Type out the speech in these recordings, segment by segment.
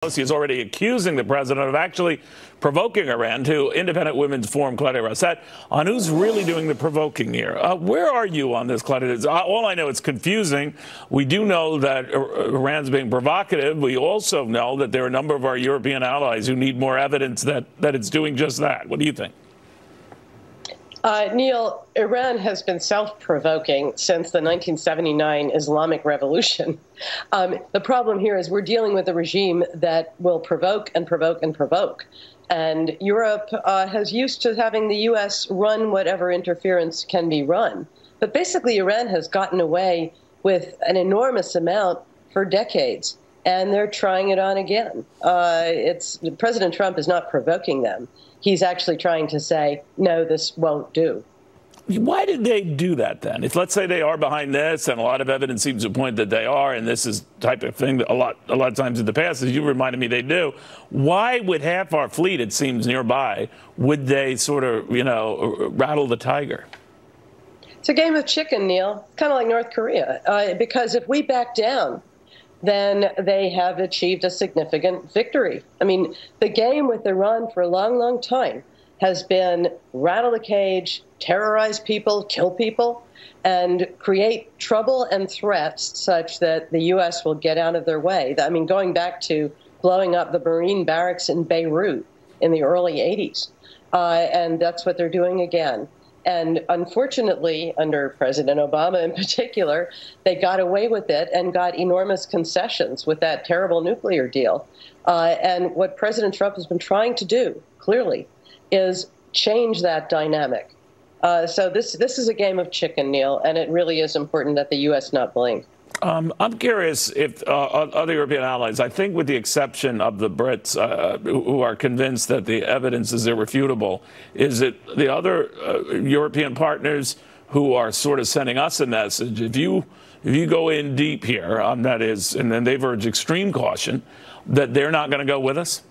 He is already accusing the president of actually provoking Iran to independent women's forum, Claudia Rosset, on who's really doing the provoking here. Where are you on this, Claudia? All I know, it's confusing. We do know that Iran's being provocative. We also know that there are a number of our European allies who need more evidence that it's doing just that. What do you think? Neil, Iran has been self-provoking since the 1979 Islamic Revolution. The problem here is we're dealing with a regime that will provoke and provoke and provoke. And Europe has used to having the U.S. run whatever interference can be run. But basically, Iran has gotten away with an enormous amount for decades, and they're trying it on again. President Trump is not provoking them. He's actually trying to say, no, this won't do. Why did they do that then? If, let's say, they are behind this, and a lot of evidence seems to point that they are, and this is the type of thing that a lot of times in the past, as you reminded me, they do. Why would half our fleet, it seems, nearby, would they sort of, rattle the tiger? It's a game of chicken, Neil. It's kind of like North Korea. Because if we back down, then they have achieved a significant victory. I mean, the game with Iran for a long, long time has been rattle the cage, terrorize people, kill people, and create trouble and threats such that the U.S. will get out of their way. I mean, going back to blowing up the Marine barracks in Beirut in the early 80s. And that's what they're doing again. And unfortunately, under President Obama in particular, they got away with it and got enormous concessions with that terrible nuclear deal. And what President Trump has been trying to do, clearly, is change that dynamic. So this is a game of chicken, Neil, and it really is important that the U.S. not blink. I'm curious if other European allies, I think with the exception of the Brits, who are convinced that the evidence is irrefutable, is it the other European partners who are sort of sending us a message? If you go in deep here, that is, and then they've urged extreme caution, that they're not going to go with us?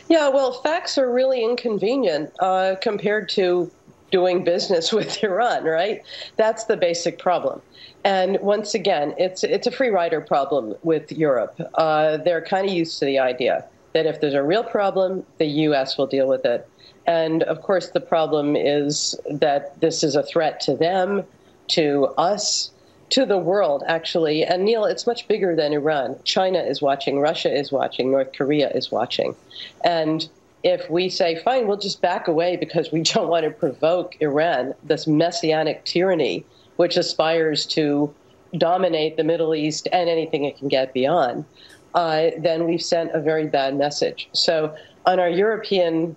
Yeah, well, facts are really inconvenient compared to doing business with Iran, right? That's the basic problem. And once again, it's a free rider problem with Europe. They're kind of used to the idea that if there's a real problem, the U.S. will deal with it. And of course, the problem is that this is a threat to them, to us, to the world, actually. And Neil, it's much bigger than Iran. China is watching, Russia is watching, North Korea is watching. And if we say, fine, we'll just back away because we don't want to provoke Iran, this messianic tyranny, which aspires to dominate the Middle East and anything it can get beyond, then we've sent a very bad message. So on our European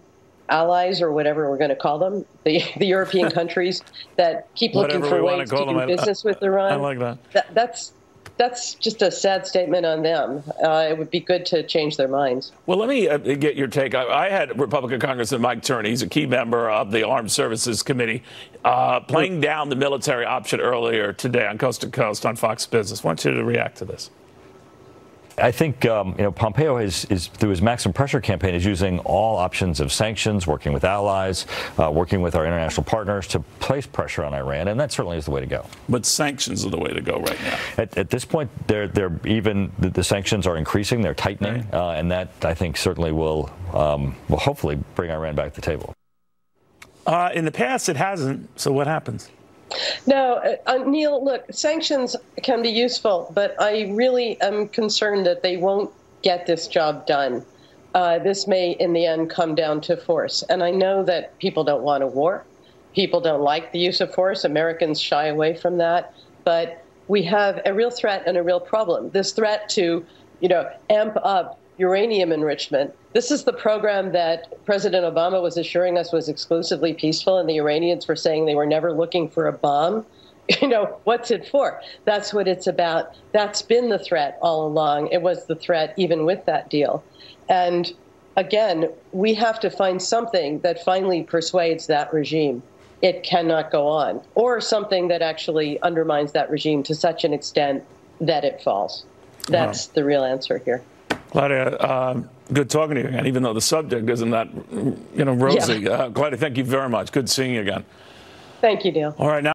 allies, or whatever we're going to call them, the European countries that keep looking for ways to do business with Iran, I like that. That's just a sad statement on them. It would be good to change their minds. Well, let me get your take. I had Republican Congressman Mike Turney, he's a key member of the Armed Services Committee, playing down the military option earlier today on Coast to Coast on Fox Business. I want you to react to this. I think Pompeo is through his maximum pressure campaign is using all options of sanctions, working with allies, working with our international partners to place pressure on Iran, and that certainly is the way to go. But sanctions are the way to go right now. At this point, the sanctions are increasing, they're tightening, right. And that I think certainly will hopefully bring Iran back to the table. In the past, it hasn't. So what happens? No, Neil, look, sanctions can be useful, but I really am concerned that they won't get this job done. This may, in the end, come down to force. And I know that people don't want a war. People don't like the use of force. Americans shy away from that. But we have a real threat and a real problem. This threat to, amp up uranium enrichment. This is the program that President Obama was assuring us was exclusively peaceful, and the Iranians were saying they were never looking for a bomb. What's it for? That's what it's about. That's been the threat all along. It was the threat even with that deal. And again, we have to find something that finally persuades that regime it cannot go on, or something that actually undermines that regime to such an extent that it falls. That's the real answer here. Claudia, good talking to you again, even though the subject isn't that, rosy. Yeah. Claudia, thank you very much. Good seeing you again. Thank you, Neil. All right, now.